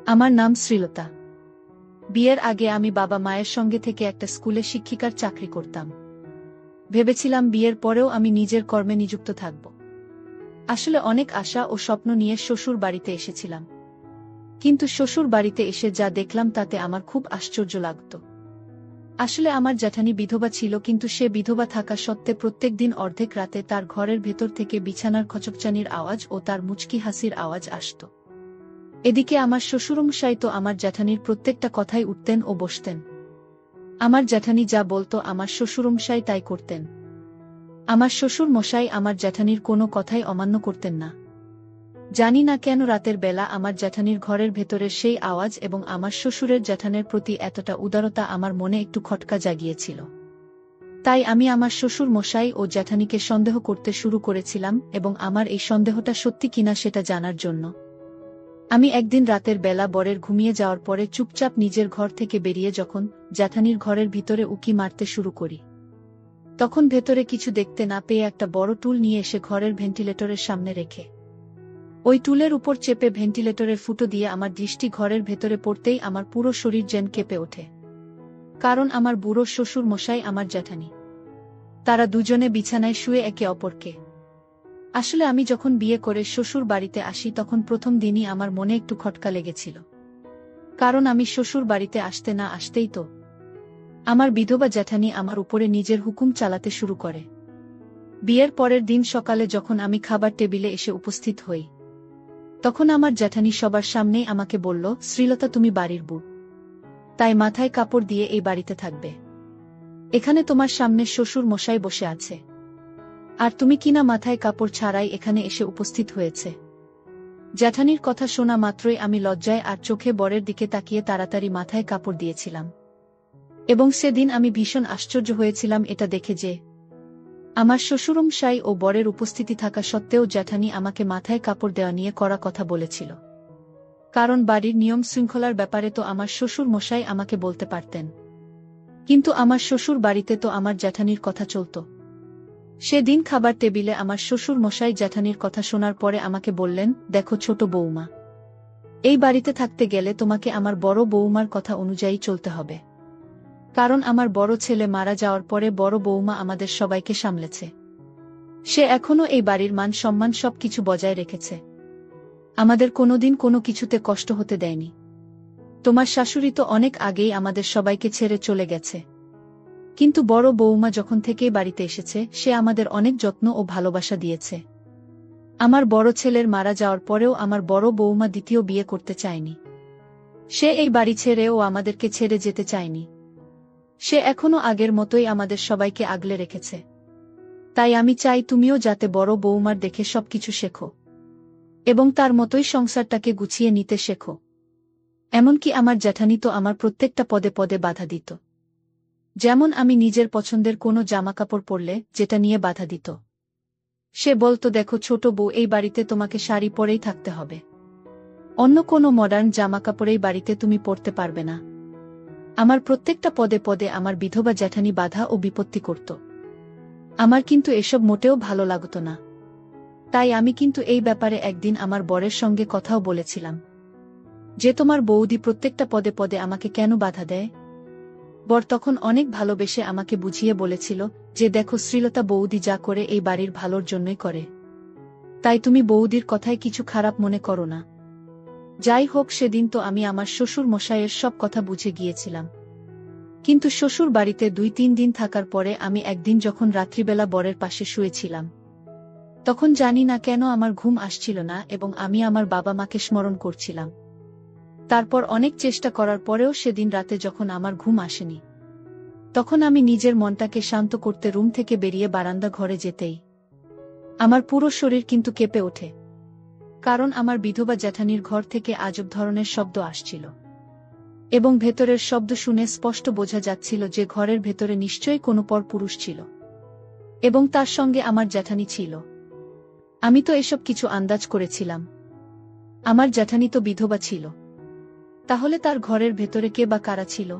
আমার নাম শ্রীলতা। বিয়ের আগে আমি বাবা মায়ের সঙ্গে থেকে একটা স্কুলে শিক্ষিকার চাকরি করতাম। ভেবেছিলাম বিয়ের পরেও আমি নিজের কর্মে নিযুক্ত থাকব। আসলে অনেক আশা ও স্বপ্ন নিয়ে শ্বশুর বাড়িতে এসেছিলাম। কিন্তু শ্বশুর বাড়িতে এসে যা দেখলাম তাতে আমার খুব আশ্চর্য লাগত। আসলে আমার জ্যাঠানী বিধবা ছিল, কিন্তু সে বিধবা থাকা সত্ত্বে প্রত্যেক দিন অর্ধেক রাতে তার ঘরের ভেতর থেকে বিছানার খচকচানির আওয়াজ ও তার মুচকি হাসির আওয়াজ আসত। এদিকে আমার শ্বশুরমশাই তো আমার জ্যাঠানীর প্রত্যেকটা কথাই উঠতেন ও বসতেন। আমার জ্যাঠানী যা বলতো আমার শ্বশুরমশাই তাই করতেন। আমার শ্বশুর মশাই আমার জ্যাঠানীর কোনো কথাই অমান্য করতেন না। জানি না কেন রাতের বেলা আমার জ্যাঠানীর ঘরের ভেতরের সেই আওয়াজ এবং আমার শ্বশুরের জ্যাঠানের প্রতি এতটা উদারতা আমার মনে একটু খটকা জাগিয়েছিল। তাই আমি আমার শ্বশুর মশাই ও জ্যাঠানীকে সন্দেহ করতে শুরু করেছিলাম, এবং আমার এই সন্দেহটা সত্যি কিনা সেটা জানার জন্য আমি একদিন রাতের বেলা বরের ঘুমিয়ে যাওয়ার পরে চুপচাপ নিজের ঘর থেকে বেরিয়ে যখন জ্যাঠানীর ঘরের ভিতরে উকি মারতে শুরু করি, তখন ভেতরে কিছু দেখতে না পেয়ে একটা বড় টুল নিয়ে এসে ঘরের ভেন্টিলেটরের সামনে রেখে ওই টুলের উপর চেপে ভেন্টিলেটরের ফুটো দিয়ে আমার দৃষ্টি ঘরের ভেতরে পড়তেই আমার পুরো শরীর যেন কেঁপে ওঠে। কারণ আমার বুড়ো শ্বশুর মশাই আমার জ্যাঠানী, তারা দুজনে বিছানায় শুয়ে একে অপরকে। আসলে আমি যখন বিয়ে করে শ্বশুর বাড়িতে আসি তখন প্রথম দিনই আমার মনে একটু খটকা লেগেছিল। কারণ আমি শ্বশুর বাড়িতে আসতে না আসতেই তো আমার বিধবা জ্যাঠানী আমার উপরে নিজের হুকুম চালাতে শুরু করে। বিয়ের পরের দিন সকালে যখন আমি খাবার টেবিলে এসে উপস্থিত হই, তখন আমার জ্যাঠানী সবার সামনেই আমাকে বলল, শ্রীলতা, তুমি বাড়ির বউ, তাই মাথায় কাপড় দিয়ে এই বাড়িতে থাকবে। এখানে তোমার সামনে শ্বশুর মশাই বসে আছে, আর তুমি কিনা মাথায় কাপড় ছাড়াই এখানে এসে উপস্থিত হয়েছে। জ্যাঠানীর কথা শোনা মাত্রই আমি লজ্জায় আর চোখে বরের দিকে তাকিয়ে তাড়াতাড়ি মাথায় কাপড় দিয়েছিলাম। এবং সেদিন আমি ভীষণ আশ্চর্য হয়েছিলাম এটা দেখে যে আমার শ্বশুরমশাই ও বরের উপস্থিতি থাকা সত্ত্বেও জ্যাঠানী আমাকে মাথায় কাপড় দেওয়া নিয়ে কড়া কথা বলেছিল। কারণ বাড়ির নিয়ম শৃঙ্খলার ব্যাপারে তো আমার শ্বশুর মশাই আমাকে বলতে পারতেন, কিন্তু আমার শ্বশুর বাড়িতে তো আমার জ্যাঠানীর কথা চলত। সেদিন খাবার টেবিলে আমার শ্বশুর মশাই জ্যাঠানীর কথা শোনার পরে আমাকে বললেন, দেখো ছোট বৌমা, এই বাড়িতে থাকতে গেলে তোমাকে আমার বড় বৌমার কথা অনুযায়ী চলতে হবে। কারণ আমার বড় ছেলে মারা যাওয়ার পরে বড় বৌমা আমাদের সবাইকে সামলেছে। সে এখনো এই বাড়ির মান সম্মান সবকিছু বজায় রেখেছে, আমাদের কোনোদিন কোনো কিছুতে কষ্ট হতে দেয়নি। তোমার শাশুড়ি তো অনেক আগেই আমাদের সবাইকে ছেড়ে চলে গেছে, কিন্তু বড় বৌমা যখন থেকেই বাড়িতে এসেছে সে আমাদের অনেক যত্ন ও ভালোবাসা দিয়েছে। আমার বড় ছেলের মারা যাওয়ার পরেও আমার বড় বৌমা দ্বিতীয় বিয়ে করতে চায়নি। সে এই বাড়ি ছেড়ে ও আমাদেরকে ছেড়ে যেতে চায়নি। সে এখনো আগের মতোই আমাদের সবাইকে আগলে রেখেছে। তাই আমি চাই তুমিও যাতে বড় বৌমার দেখে সবকিছু শেখো, এবং তার মতোই সংসারটাকে গুছিয়ে নিতে শেখো। এমনকি আমার জ্যাঠানী তো আমার প্রত্যেকটা পদে পদে বাধা দিত। যেমন আমি নিজের পছন্দের কোনো জামাকাপড় পরলে যেটা নিয়ে বাধা দিত। সে বলতো, দেখো ছোট বউ, এই বাড়িতে তোমাকে শাড়ি পরেই থাকতে হবে, অন্য কোনো মডার্ন জামাকাপড়েই বাড়িতে তুমি পরতে পারবে না। আমার প্রত্যেকটা পদে পদে আমার বিধবা জ্যাঠানী বাধা ও বিপত্তি করত। আমার কিন্তু এসব মোটেও ভালো লাগতো না। তাই আমি কিন্তু এই ব্যাপারে একদিন আমার বরের সঙ্গে কথাও বলেছিলাম যে তোমার বৌদি প্রত্যেকটা পদে পদে আমাকে কেন বাধা দেয়। বর তখন অনেক ভালোবেসে আমাকে বুঝিয়ে বলেছিল যে দেখো শ্রীলতা, বৌদি যা করে এই বাড়ির ভালোর জন্যই করে, তাই তুমি বৌদির কথায় কিছু খারাপ মনে করো না। যাই হোক, সেদিন তো আমি আমার শ্বশুর মশাইয়ের সব কথা বুঝে গিয়েছিলাম। কিন্তু শ্বশুর বাড়িতে 2-3 দিন থাকার পরে আমি একদিন যখন রাত্রিবেলা বরের পাশে শুয়েছিলাম, তখন জানি না কেন আমার ঘুম আসছিল না এবং আমি আমার বাবা মাকে স্মরণ করছিলাম। তারপর অনেক চেষ্টা করার পরেও সেদিন রাতে যখন আমার ঘুম আসেনি, তখন আমি নিজের মনটাকে শান্ত করতে রুম থেকে বেরিয়ে বারান্দা ঘরে যেতেই আমার পুরো শরীর কিন্তু কেঁপে ওঠে। কারণ আমার বিধবা জ্যাঠানীর ঘর থেকে আজব ধরনের শব্দ আসছিল, এবং ভেতরের শব্দ শুনে স্পষ্ট বোঝা যাচ্ছিল যে ঘরের ভেতরে নিশ্চয়ই কোনো পরপুরুষ ছিল, এবং তার সঙ্গে আমার জ্যাঠানী ছিল। আমি তো এসব কিছু আন্দাজ করেছিলাম। আমার জ্যাঠানী তো বিধবা ছিল, তাহলে তার ঘরের ভেতরে কে বা কারা ছিল?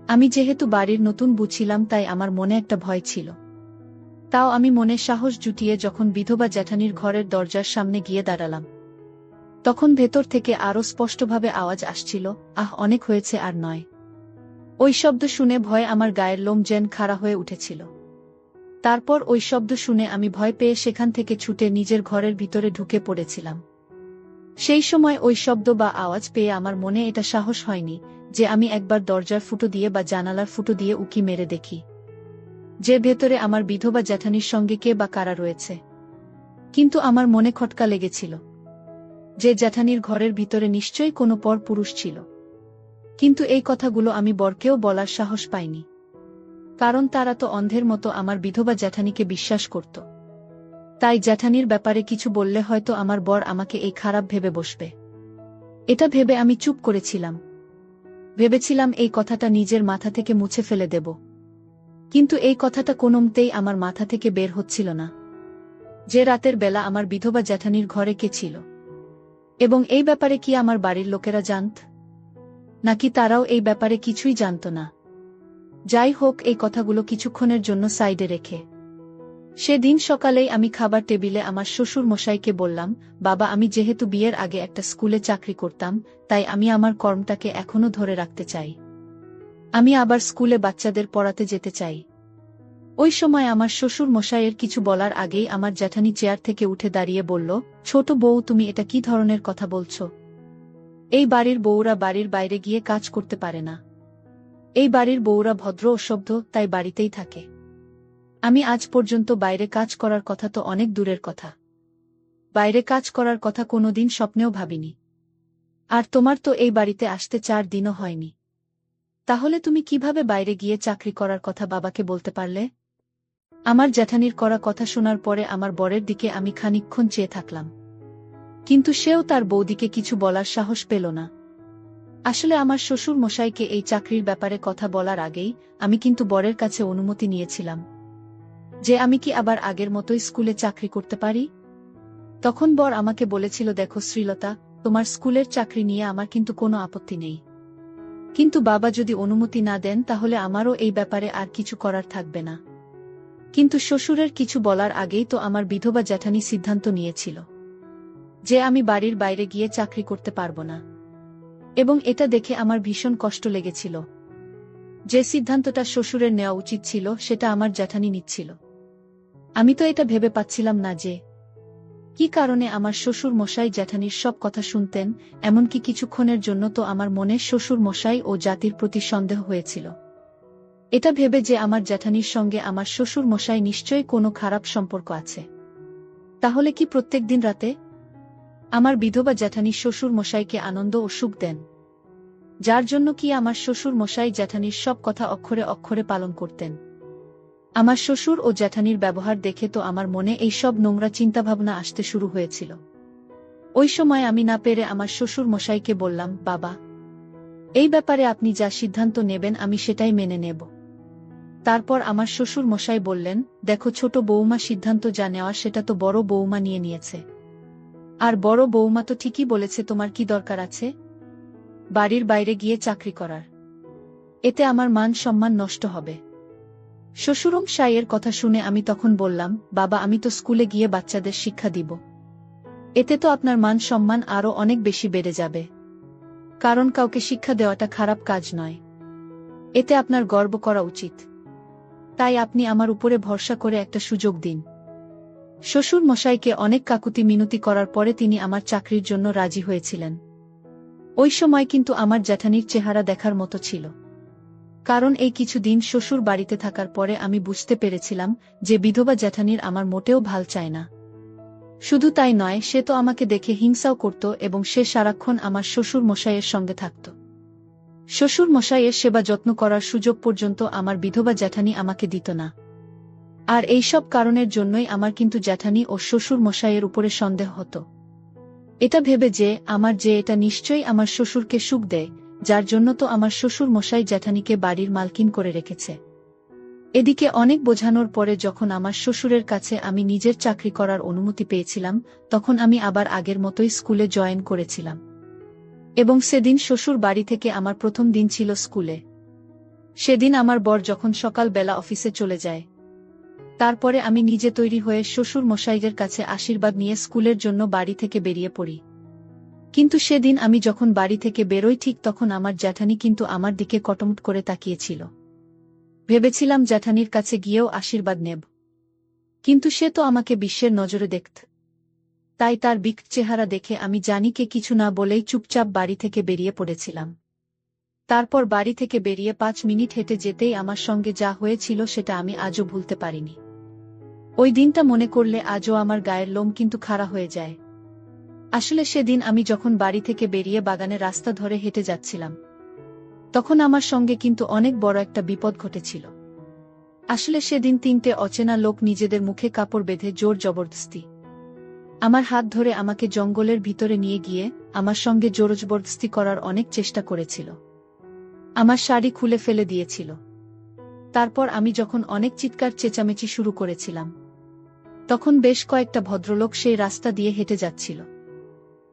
আমি যেহেতু বাড়ির নতুন বউ ছিলাম, তাই আমার মনে একটা ভয় ছিল। তাও আমি মনে সাহস জুটিয়ে যখন বিধবা জ্যাঠানীর ঘরের দরজার সামনে গিয়ে দাঁড়ালাম, তখন ভেতর থেকে আরও স্পষ্টভাবে আওয়াজ আসছিল, আহ অনেক হয়েছে আর নয়। ওই শব্দ শুনে ভয়ে আমার গায়ের লোম যেন খাড়া হয়ে উঠেছিল। তারপর ওই শব্দ শুনে আমি ভয় পেয়ে সেখান থেকে ছুটে নিজের ঘরের ভিতরে ঢুকে পড়েছিলাম। সেই সময় ওই শব্দ বা আওয়াজ পেয়ে আমার মনে এটা সাহস হয়নি যে আমি একবার দরজার ফুটো দিয়ে বা জানালার ফুটো দিয়ে উকি মেরে দেখি যে ভেতরে আমার বিধবা জ্যাঠানির সঙ্গে কে বা কারা রয়েছে। কিন্তু আমার মনে খটকা লেগেছিল যে জ্যাঠানির ঘরের ভিতরে নিশ্চয়ই কোনো পর পুরুষ ছিল। কিন্তু এই কথাগুলো আমি বরকেও বলার সাহস পাইনি, কারণ তারা তো অন্ধের মতো আমার বিধবা জ্যাঠানিকে বিশ্বাস করত। তাই জ্যাঠানির ব্যাপারে কিছু বললে হয়তো আমার বর আমাকে এই খারাপ ভেবে বসবে। এটা ভেবে আমি চুপ করেছিলাম। ভেবেছিলাম এই কথাটা নিজের মাথা থেকে মুছে ফেলে দেব, কিন্তু এই কথাটা কোনোমতেই আমার মাথা থেকে বের হচ্ছিল না যে রাতের বেলা আমার বিধবা জ্যাঠানির ঘরে কে ছিল, এবং এই ব্যাপারে কি আমার বাড়ির লোকেরা জানত, নাকি তারাও এই ব্যাপারে কিছুই জানত না। যাই হোক, এই কথাগুলো কিছুক্ষণের জন্য সাইডে রেখে সেদিন সকালেই আমি খাবার টেবিলে আমার শ্বশুর মশাইকে বললাম, বাবা, আমি যেহেতু বিয়ের আগে একটা স্কুলে চাকরি করতাম, তাই আমি আমার কর্মটাকে এখনো ধরে রাখতে চাই। আমি আবার স্কুলে বাচ্চাদের পড়াতে যেতে চাই। ওই সময় আমার শ্বশুর মশাইয়ের কিছু বলার আগেই আমার জ্যাঠানি চেয়ার থেকে উঠে দাঁড়িয়ে বলল, ছোট বউ, তুমি এটা কি ধরনের কথা বলছো? এই বাড়ির বউরা বাড়ির বাইরে গিয়ে কাজ করতে পারে না। এই বাড়ির বউরা ভদ্র ও সভ্য, তাই বাড়িতেই থাকে। আমি আজ পর্যন্ত বাইরে কাজ করার কথা তো অনেক দূরের কথা। বাইরে কাজ করার কথা কোনোদিন স্বপ্নেও ভাবিনি। আর তোমার তো এই বাড়িতে আসতে 4 দিনও হয়নি। তাহলে তুমি কিভাবে বাইরে গিয়ে চাকরি করার কথা বাবাকে বলতে পারলে? আমার জ্যাঠানির করা কথা শোনার পরে আমার বরের দিকে আমি খানিকক্ষণ চেয়ে থাকলাম, কিন্তু সেও তার বৌদিকে কিছু বলার সাহস পেল না। আসলে আমার শ্বশুর মশাইকে এই চাকরির ব্যাপারে কথা বলার আগেই আমি কিন্তু বরের কাছে অনুমতি নিয়েছিলাম যে আমি কি আবার আগের মতোই স্কুলে চাকরি করতে পারি। তখন বর আমাকে বলেছিল, দেখো শ্রীলতা, তোমার স্কুলের চাকরি নিয়ে আমার কিন্তু কোনো আপত্তি নেই, কিন্তু বাবা যদি অনুমতি না দেন তাহলে আমারও এই ব্যাপারে আর কিছু করার থাকবে না। কিন্তু শ্বশুরের কিছু বলার আগেই তো আমার বিধবা জ্যাঠানি সিদ্ধান্ত নিয়েছিল যে আমি বাড়ির বাইরে গিয়ে চাকরি করতে পারবো না, এবং এটা দেখে আমার ভীষণ কষ্ট লেগেছিল। যে সিদ্ধান্তটা শ্বশুরের নেওয়া উচিত ছিল সেটা আমার জ্যাঠানি নিচ্ছিল। আমি তো এটা ভেবে পাচ্ছিলাম না যে কি কারণে আমার শ্বশুর মশাই জ্যাঠানির সব কথা শুনতেন। এমনকি কিছুক্ষণের জন্য তো আমার মনে শ্বশুর মশাই ও জাতির প্রতি সন্দেহ হয়েছিল। এটা ভেবে যে আমার জ্যাঠানির সঙ্গে আমার শ্বশুর মশাই নিশ্চয়ই কোনো খারাপ সম্পর্ক আছে। তাহলে কি প্রত্যেক দিন রাতে আমার বিধবা জ্যাঠানি শ্বশুর মশাইকে আনন্দ ও সুখ দেন, যার জন্য কি আমার শ্বশুর মশাই জ্যাঠানির সব কথা অক্ষরে অক্ষরে পালন করতেন? আমার শ্বশুর ও জ্যাঠানির ব্যবহার দেখে তো আমার মনে এই সব নোংরা চিন্তাভাবনা আসতে শুরু হয়েছিল। ওই সময় আমি না পেরে আমার শ্বশুর মশাইকে বললাম, বাবা, এই ব্যাপারে আপনি যা সিদ্ধান্ত নেবেন আমি সেটাই মেনে নেব। তারপর আমার শ্বশুর মশাই বললেন, দেখো ছোট বৌমা, সিদ্ধান্ত যা নেওয়া সেটা তো বড় বৌমা নিয়ে নিয়েছে। আর বড় বৌমা তো ঠিকই বলেছে, তোমার কি দরকার আছে বাড়ির বাইরে গিয়ে চাকরি করার? এতে আমার মান সম্মান নষ্ট হবে। শ্বশুরমশাইয়ের কথা শুনে আমি তখন বললাম, বাবা, আমি তো স্কুলে গিয়ে বাচ্চাদের শিক্ষা দিব। এতে তো আপনার মান সম্মান আরও অনেক বেশি বেড়ে যাবে, কারণ কাউকে শিক্ষা দেওয়াটা খারাপ কাজ নয়। এতে আপনার গর্ব করা উচিত। তাই আপনি আমার উপরে ভরসা করে একটা সুযোগ দিন। শ্বশুর মশাইকে অনেক কাকুতি মিনতি করার পরে তিনি আমার চাকরির জন্য রাজি হয়েছিলেন। ওই সময় কিন্তু আমার জ্যাঠানির চেহারা দেখার মতো ছিল, কারণ এই কিছুদিন শ্বশুর বাড়িতে থাকার পরে আমি বুঝতে পেরেছিলাম যে বিধবা জ্যাঠানির আমার মোটেও ভাল চায় না। শুধু তাই নয়, সে তো আমাকে দেখে হিংসাও করত এবং সে সারাক্ষণ আমার শ্বশুর মশাইয়ের সঙ্গে থাকত। শ্বশুর মশাইয়ের সেবা যত্ন করার সুযোগ পর্যন্ত আমার বিধবা জ্যাঠানি আমাকে দিত না। আর এই সব কারণের জন্যই আমার কিন্তু জ্যাঠানি ও শ্বশুর মশাইয়ের উপরে সন্দেহ হতো। এটা ভেবে যে এটা নিশ্চয়ই আমার শ্বশুরকে সুখ দেয়, যার জন্য তো আমার শ্বশুর মশাই জ্যাঠানিকে বাড়ির মালকিন করে রেখেছে। এদিকে অনেক বোঝানোর পরে যখন আমার শ্বশুরের কাছে আমি নিজের চাকরি করার অনুমতি পেয়েছিলাম, তখন আমি আবার আগের মতোই স্কুলে জয়েন করেছিলাম। এবং সেদিন শ্বশুর বাড়ি থেকে আমার প্রথম দিন ছিল স্কুলে। সেদিন আমার বর যখন সকালবেলা অফিসে চলে যায়, তারপরে আমি নিজে তৈরি হয়ে শ্বশুর মশাইদের কাছে আশীর্বাদ নিয়ে স্কুলের জন্য বাড়ি থেকে বেরিয়ে পড়ি। কিন্তু সেদিন আমি যখন বাড়ি থেকে বেরোই ঠিক তখন আমার জ্যাঠানি কিন্তু আমার দিকে কটমট করে তাকিয়েছিল। ভেবেছিলাম জ্যাঠানির কাছে গিয়েও আশীর্বাদ নেব, কিন্তু সে তো আমাকে বিশ্বের নজরে দেখত। তাই তার বিকট চেহারা দেখে আমি জানিকে কিছু না বলেই চুপচাপ বাড়ি থেকে বেরিয়ে পড়েছিলাম। তারপর বাড়ি থেকে বেরিয়ে 5 মিনিট হেঁটে যেতেই আমার সঙ্গে যা হয়েছিল সেটা আমি আজও ভুলতে পারিনি। ওই দিনটা মনে করলে আজও আমার গায়ের লোম কিন্তু খাড়া হয়ে যায়। আসলে সেদিন আমি যখন বাড়ি থেকে বেরিয়ে বাগানের রাস্তা ধরে হেঁটে যাচ্ছিলাম, তখন আমার সঙ্গে কিন্তু অনেক বড় একটা বিপদ ঘটেছিল। আসলে সেদিন 3টে অচেনা লোক নিজেদের মুখে কাপড় বেঁধে জোর জবরদস্তি আমার হাত ধরে আমাকে জঙ্গলের ভিতরে নিয়ে গিয়ে আমার সঙ্গে জোরজবরদস্তি করার অনেক চেষ্টা করেছিল। আমার শাড়ি খুলে ফেলে দিয়েছিল। তারপর আমি যখন অনেক চিৎকার চেঁচামেচি শুরু করেছিলাম, তখন বেশ কয়েকটা ভদ্রলোক সেই রাস্তা দিয়ে হেঁটে যাচ্ছিল।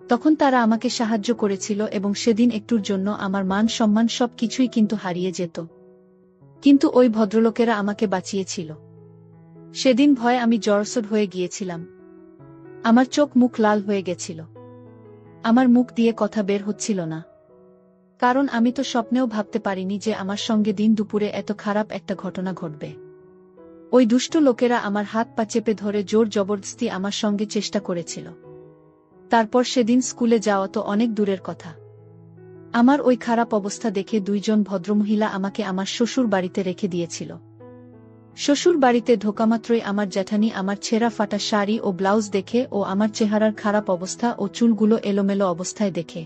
তখন তারা আমাকে সাহায্য করেছিল এবং সেদিন একটুর জন্য আমার মান সম্মান সবকিছুই কিন্তু হারিয়ে যেত। কিন্তু ওই ভদ্রলোকেরা আমাকে বাঁচিয়েছিল। সেদিন ভয়ে আমি জড়সড় হয়ে গিয়েছিলাম। আমার চোখ মুখ লাল হয়ে গেছিল। আমার মুখ দিয়ে কথা বের হচ্ছিল না, কারণ আমি তো স্বপ্নেও ভাবতে পারিনি যে আমার সঙ্গে দিন দুপুরে এত খারাপ একটা ঘটনা ঘটবে। ওই দুষ্ট লোকেরা আমার হাত পা চেপে ধরে জোর জবরদস্তি আমার সঙ্গে চেষ্টা করেছিল। তারপর সেদিন স্কুলে যাওয়া তো অনেক দূরের কথা। আমার ওই খারাপ অবস্থা দেখে 2 জন ভদ্রমহিলা আমাকে আমার শ্বশুর বাড়িতে রেখে দিয়েছিল। শ্বশুর বাড়িতে ঢোকামাত্রই আমার জ্যাঠানি আমার ছেঁড়া ফাটা শাড়ি ও ব্লাউজ দেখে ও আমার চেহারার খারাপ অবস্থা ও চুলগুলো এলোমেলো অবস্থায় দেখে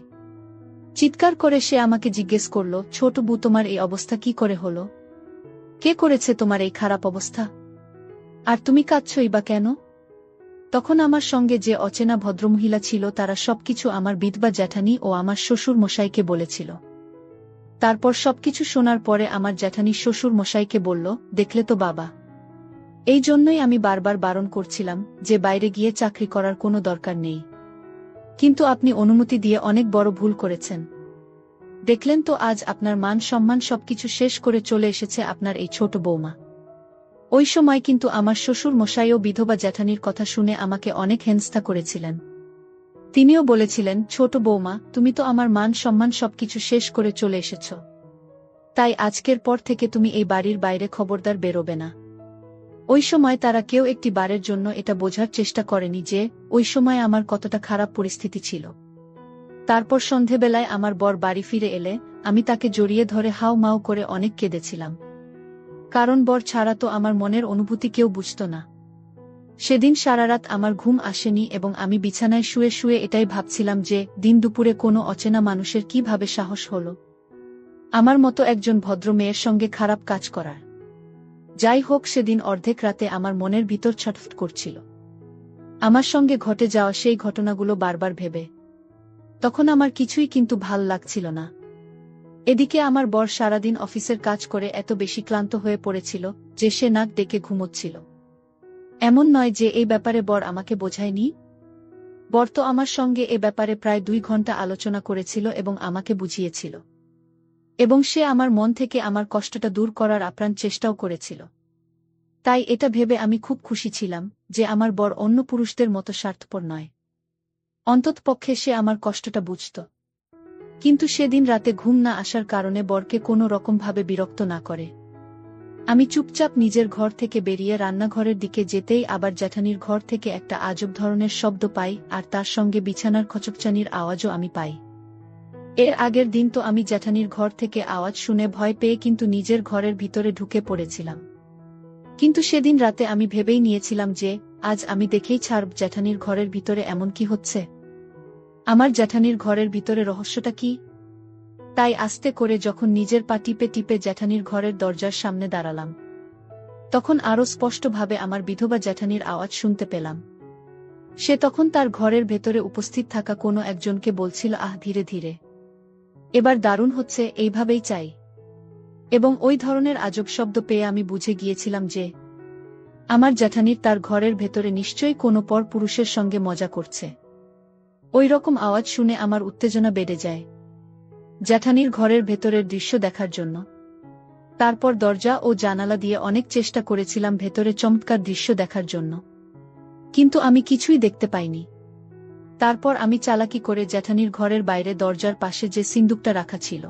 চিৎকার করে সে আমাকে জিজ্ঞেস করল, ছোট বউ, তোমার এই অবস্থা কি করে হলো? কে করেছে তোমার এই খারাপ অবস্থা? আর তুমি কাঁদছই বা কেন? তখন আমার সঙ্গে যে অচেনা ভদ্রমহিলা ছিল তারা সবকিছু আমার বিধবা জ্যাঠানি ও আমার শ্বশুর মশাইকে বলেছিল। তারপর সবকিছু শোনার পরে আমার জ্যাঠানি শ্বশুর মশাইকে বলল, দেখলে তো বাবা, এই জন্যই আমি বারবার বারণ করছিলাম যে বাইরে গিয়ে চাকরি করার কোনো দরকার নেই। কিন্তু আপনি অনুমতি দিয়ে অনেক বড় ভুল করেছেন। দেখলেন তো আজ আপনার মান সম্মান সবকিছু শেষ করে চলে এসেছে আপনার এই ছোট বৌমা। ওই সময় কিন্তু আমার শ্বশুর মশাইও বিধবা জ্যাঠানির কথা শুনে আমাকে অনেক হেনস্থা করেছিলেন। তিনিও বলেছিলেন, ছোট বৌমা, তুমি তো আমার মান সম্মান সবকিছু শেষ করে চলে এসেছ। তাই আজকের পর থেকে তুমি এই বাড়ির বাইরে খবরদার বেরোবে না। ওই সময় তারা কেউ একটি বারের জন্য এটা বোঝার চেষ্টা করেনি যে ওই সময় আমার কতটা খারাপ পরিস্থিতি ছিল। তারপর সন্ধেবেলায় আমার বর বাড়ি ফিরে এলে আমি তাকে জড়িয়ে ধরে হাউ মাউ করে অনেক কেঁদেছিলাম, কারণ বর ছাড়া তো আমার মনের অনুভূতি কেউ বুঝত না। সেদিন সারা রাত আমার ঘুম আসেনি এবং আমি বিছানায় শুয়ে শুয়ে এটাই ভাবছিলাম যে দিন দুপুরে কোনো অচেনা মানুষের কিভাবে সাহস হলো আমার মতো একজন ভদ্র মেয়ের সঙ্গে খারাপ কাজ করার। যাই হোক, সেদিন অর্ধেক রাতে আমার মনের ভিতর ছটফট করছিল আমার সঙ্গে ঘটে যাওয়া সেই ঘটনাগুলো বারবার ভেবে। তখন আমার কিছুই কিন্তু ভাল লাগছিল না। এদিকে আমার বর সারাদিন অফিসের কাজ করে এত বেশি ক্লান্ত হয়ে পড়েছিল যে সে নাক ডেকে ঘুমোচ্ছিল। এমন নয় যে এই ব্যাপারে বর আমাকে বোঝায়নি। বর তো আমার সঙ্গে এ ব্যাপারে প্রায় 2 ঘন্টা আলোচনা করেছিল এবং আমাকে বুঝিয়েছিল, এবং সে আমার মন থেকে আমার কষ্টটা দূর করার আপ্রাণ চেষ্টাও করেছিল। তাই এটা ভেবে আমি খুব খুশি ছিলাম যে আমার বর অন্য পুরুষদের মতো স্বার্থপর নয়। অন্ততপক্ষে সে আমার কষ্টটা বুঝত। কিন্তু সেদিন রাতে ঘুম না আসার কারণে বরকে কোনো রকমভাবে বিরক্ত না করে আমি চুপচাপ নিজের ঘর থেকে বেরিয়ে রান্নাঘরের দিকে যেতেই আবার জ্যাঠানির ঘর থেকে একটা আজব ধরনের শব্দ পাই, আর তার সঙ্গে বিছানার খচকচানির আওয়াজও আমি পাই। এর আগের দিন তো আমি জ্যাঠানির ঘর থেকে আওয়াজ শুনে ভয় পেয়ে কিন্তু নিজের ঘরের ভিতরে ঢুকে পড়েছিলাম। কিন্তু সেদিন রাতে আমি ভেবেই নিয়েছিলাম যে আজ আমি দেখেই ছাড়ব জ্যাঠানির ঘরের ভিতরে এমন কি হচ্ছে, আমার জ্যাঠানির ঘরের ভিতরে রহস্যটা কি। তাই আস্তে করে যখন নিজের পা টিপে টিপে জ্যাঠানির ঘরের দরজার সামনে দাঁড়ালাম, তখন আরও স্পষ্টভাবে আমার বিধবা জ্যাঠানির আওয়াজ শুনতে পেলাম। সে তখন তার ঘরের ভেতরে উপস্থিত থাকা কোনো একজনকে বলছিল, আহ, ধীরে ধীরে, এবার দারুণ হচ্ছে, এইভাবেই চাই। এবং ওই ধরনের আজব শব্দ পেয়ে আমি বুঝে গিয়েছিলাম যে আমার জ্যাঠানির তার ঘরের ভেতরে নিশ্চয়ই কোনো পর পুরুষের সঙ্গে মজা করছে। ওই রকম আওয়াজ শুনে আমার উত্তেজনা বেড়ে যায় জ্যাঠানির ঘরের ভেতরের দৃশ্য দেখার জন্য। তারপর দরজা ও জানালা দিয়ে অনেক চেষ্টা করেছিলাম ভেতরে চমৎকার দৃশ্য দেখার জন্য, কিন্তু আমি কিছুই দেখতে পাইনি। তারপর আমি চালাকি করে জ্যাঠানির ঘরের বাইরে দরজার পাশে যে সিন্দুকটা রাখা ছিল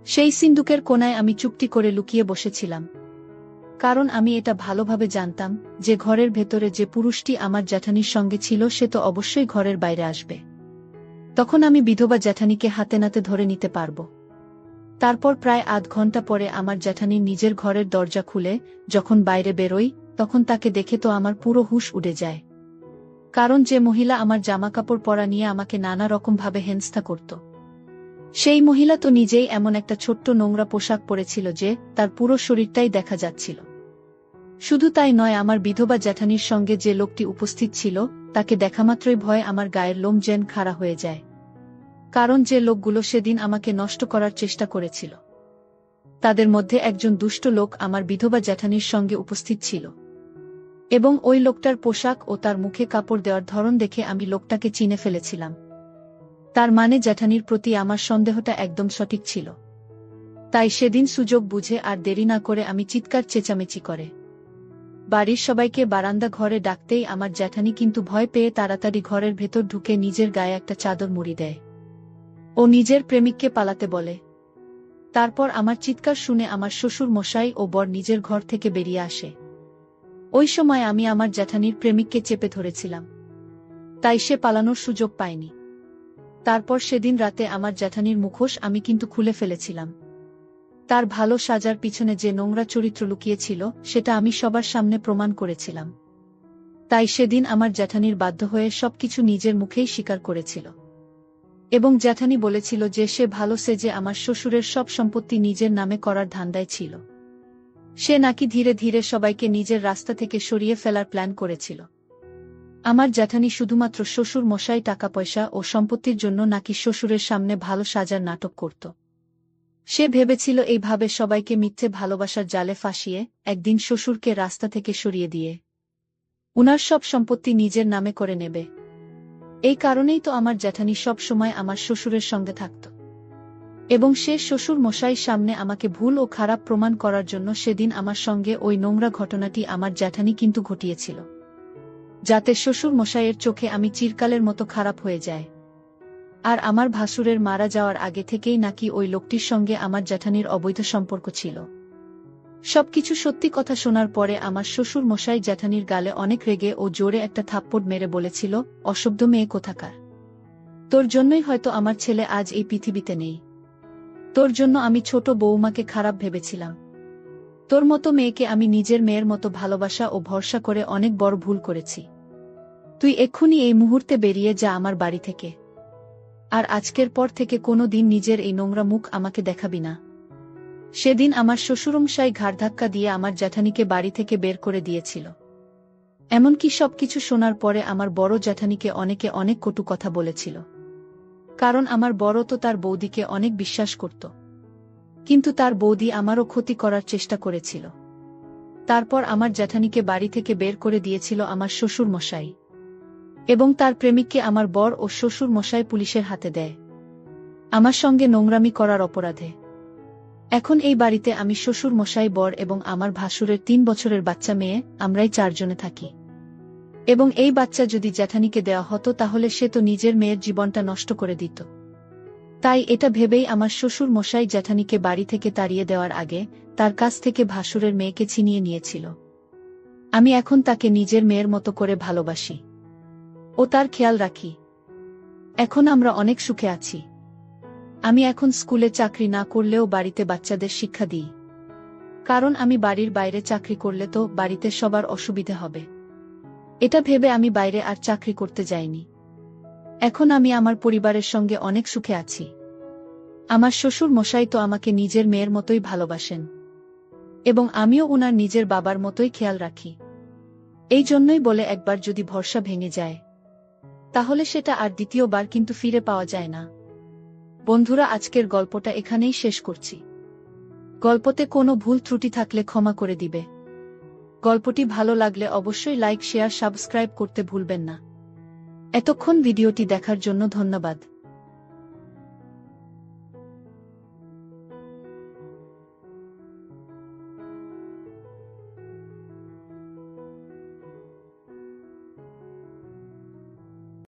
সেই সিন্দুকের কোণায় আমি চুপটি করে লুকিয়ে বসেছিলাম। কারণ আমি এটা ভালোভাবে জানতাম যে ঘরের ভেতরে যে পুরুষটি আমার জ্যাঠানির সঙ্গে ছিল সে তো অবশ্যই ঘরের বাইরে আসবে। তখন আমি বিধবা জ্যাঠানিকে হাতে নাতে ধরে নিতে পারব। তারপর প্রায় আধ ঘন্টা পরে আমার জ্যাঠানির নিজের ঘরের দরজা খুলে যখন বাইরে বেরোই তখন তাকে দেখে তো আমার পুরো হুঁশ উড়ে যায়। কারণ যে মহিলা আমার জামাকাপড় পরা নিয়ে আমাকে নানা রকমভাবে হেনস্থা করত সেই মহিলা তো নিজেই এমন একটা ছোট্ট নোংরা পোশাক পরেছিল যে তার পুরো শরীরটাই দেখা যাচ্ছিল। শুধু তাই নয়, আমার বিধবা জ্যাঠানির সঙ্গে যে লোকটি উপস্থিত ছিল তাকে দেখামাত্রই ভয়ে আমার গায়ের লোম যেন খাড়া হয়ে যায়। কারণ যে লোকগুলো সেদিন আমাকে নষ্ট করার চেষ্টা করেছিল তাদের মধ্যে একজন দুষ্ট লোক আমার বিধবা জ্যাঠানির সঙ্গে উপস্থিত ছিল। এবং ওই লোকটার পোশাক ও তার মুখে কাপড় দেওয়ার ধরন দেখে আমি লোকটাকে চিনে ফেলেছিলাম। তার মানে জ্যাঠানির প্রতি আমার সন্দেহটা একদম সঠিক ছিল। তাই সেদিন সুযোগ বুঝে আর দেরি না করে আমি চিৎকার চেঁচামেচি করে বাড়ির সবাইকে বারান্দা ঘরে ডাকতেই আমার জ্যাঠানি কিন্তু ভয় পেয়ে তাড়াতাড়ি ঘরের ভেতর ঢুকে নিজের গায়ে একটা চাদর মুড়ি দেয় ও নিজের প্রেমিককে পালাতে বলে। তারপর আমার চিৎকার শুনে আমার শ্বশুর মশাই ও বর নিজের ঘর থেকে বেরিয়ে আসে। ওই সময় আমি আমার জ্যাঠানির প্রেমিককে চেপে ধরেছিলাম, তাই সে পালানোর সুযোগ পায়নি। তারপর সেদিন রাতে আমার জ্যাঠানির মুখোশ আমি কিন্তু খুলে ফেলেছিলাম। তার ভালো সাজার পিছনে যে নোংরা চরিত্র লুকিয়েছিল সেটা আমি সবার সামনে প্রমাণ করেছিলাম। তাই সেদিন আমার জ্যাঠানির বাধ্য হয়ে সবকিছু নিজের মুখেই স্বীকার করেছিল। এবং জ্যাঠানি বলেছিল যে সে ভালো সেজে আমার শ্বশুরের সব সম্পত্তি নিজের নামে করার ধান্দায় ছিল। সে নাকি ধীরে ধীরে সবাইকে নিজের রাস্তা থেকে সরিয়ে ফেলার প্ল্যান করেছিল। আমার জ্যাঠানি শুধুমাত্র শ্বশুর মশাই টাকা পয়সা ও সম্পত্তির জন্য নাকি শ্বশুরের সামনে ভালো সাজার নাটক করত। সে ভেবেছিল এইভাবে সবাইকে মিথ্যে ভালোবাসার জালে ফাঁসিয়ে একদিন শ্বশুরকে রাস্তা থেকে সরিয়ে দিয়ে উনার সব সম্পত্তি নিজের নামে করে নেবে। এই কারণেই তো আমার জ্যাঠানি সব সময় আমার শ্বশুরের সঙ্গে থাকত। এবং সে শ্বশুর মশাইয়ের সামনে আমাকে ভুল ও খারাপ প্রমাণ করার জন্য সেদিন আমার সঙ্গে ওই নোংরা ঘটনাটি আমার জ্যাঠানি কিন্তু ঘটিয়েছিল, যাতে শ্বশুর মশাইয়ের চোখে আমি চিরকালের মতো খারাপ হয়ে যায়। আর আমার ভাসুরের মারা যাওয়ার আগে থেকেই নাকি ওই লোকটির সঙ্গে আমার জ্যাঠানির অবৈধ সম্পর্ক ছিল। সবকিছু সত্যি কথা শোনার পরে আমার শ্বশুর মশাই জ্যাঠানির গালে অনেক রেগে ও জোরে একটা থাপ্পড় মেরে বলেছিল, অসভ্য মেয়ে কোথাকার, তোর জন্যই হয়তো আমার ছেলে আজ এই পৃথিবীতে নেই। তোর জন্য আমি ছোট বৌমাকে খারাপ ভেবেছিলাম। তোর মতো মেয়েকে আমি নিজের মেয়ের মতো ভালোবাসা ও ভরসা করে অনেক বড় ভুল করেছি। তুই এক্ষুনি এই মুহূর্তে বেরিয়ে যা আমার বাড়ি থেকে। আর আজকের পর থেকে কোনো দিন নিজের এই নোংরা মুখ আমাকে দেখাবি না। সেদিন আমার শ্বশুরমশাই ঘাড় ধাক্কা দিয়ে আমার জ্যাঠানিকে বাড়ি থেকে বের করে দিয়েছিল। এমনকি সবকিছু শোনার পরে আমার বড় জ্যাঠানিকে অনেকে অনেক কটু কথা বলেছিল। কারণ আমার বড় তো তার বৌদিকে অনেক বিশ্বাস করত। কিন্তু তার বৌদি আমারও ক্ষতি করার চেষ্টা করেছিল। তারপর আমার জ্যাঠানিকে বাড়ি থেকে বের করে দিয়েছিল আমার শ্বশুর মশাই। এবং তার প্রেমিককে আমার বর ও শ্বশুর মশাই পুলিশের হাতে দেয় আমার সঙ্গে নোংরামি করার অপরাধে। এখন এই বাড়িতে আমি শ্বশুর মশাই, বর এবং আমার ভাসুরের 3 বছরের বাচ্চা মেয়ে, আমরাই 4 জনে থাকি। এবং এই বাচ্চা যদি জ্যাঠানিকে দেওয়া হতো তাহলে সে তো নিজের মেয়ের জীবনটা নষ্ট করে দিত। তাই এটা ভেবেই আমার শ্বশুর মশাই জ্যাঠানিকে বাড়ি থেকে তাড়িয়ে দেওয়ার আগে তার কাছ থেকে ভাসুরের মেয়েকে ছিনিয়ে নিয়েছিল। আমি এখন তাকে নিজের মেয়ের মতো করে ভালোবাসি ও তার খেয়াল রাখি। এখন আমরা অনেক সুখে আছি। আমি এখন স্কুলে চাকরি না করলেও বাড়িতে বাচ্চাদের শিক্ষা দিই। কারণ আমি বাড়ির বাইরে চাকরি করলে তো বাড়িতে সবার অসুবিধে হবে। এটা ভেবে আমি বাইরে আর চাকরি করতে যাইনি। এখন আমি আমার পরিবারের সঙ্গে অনেক সুখে আছি। আমার শ্বশুর মশাই তো আমাকে নিজের মেয়ের মতোই ভালোবাসেন এবং আমিও ওনার নিজের বাবার মতোই খেয়াল রাখি। এই জন্যই বলে একবার যদি ভরসা ভেঙে যায় তাহলে সেটা আর দ্বিতীয়বার কিন্তু ফিরে পাওয়া যায় না। বন্ধুরা, আজকের গল্পটা এখানেই শেষ করছি। গল্পতে কোনো ভুল ত্রুটি থাকলে ক্ষমা করে দিবে। গল্পটি ভালো লাগলে অবশ্যই লাইক, শেয়ার, সাবস্ক্রাইব করতে ভুলবেন না। এতক্ষণ ভিডিওটি দেখার জন্য ধন্যবাদ।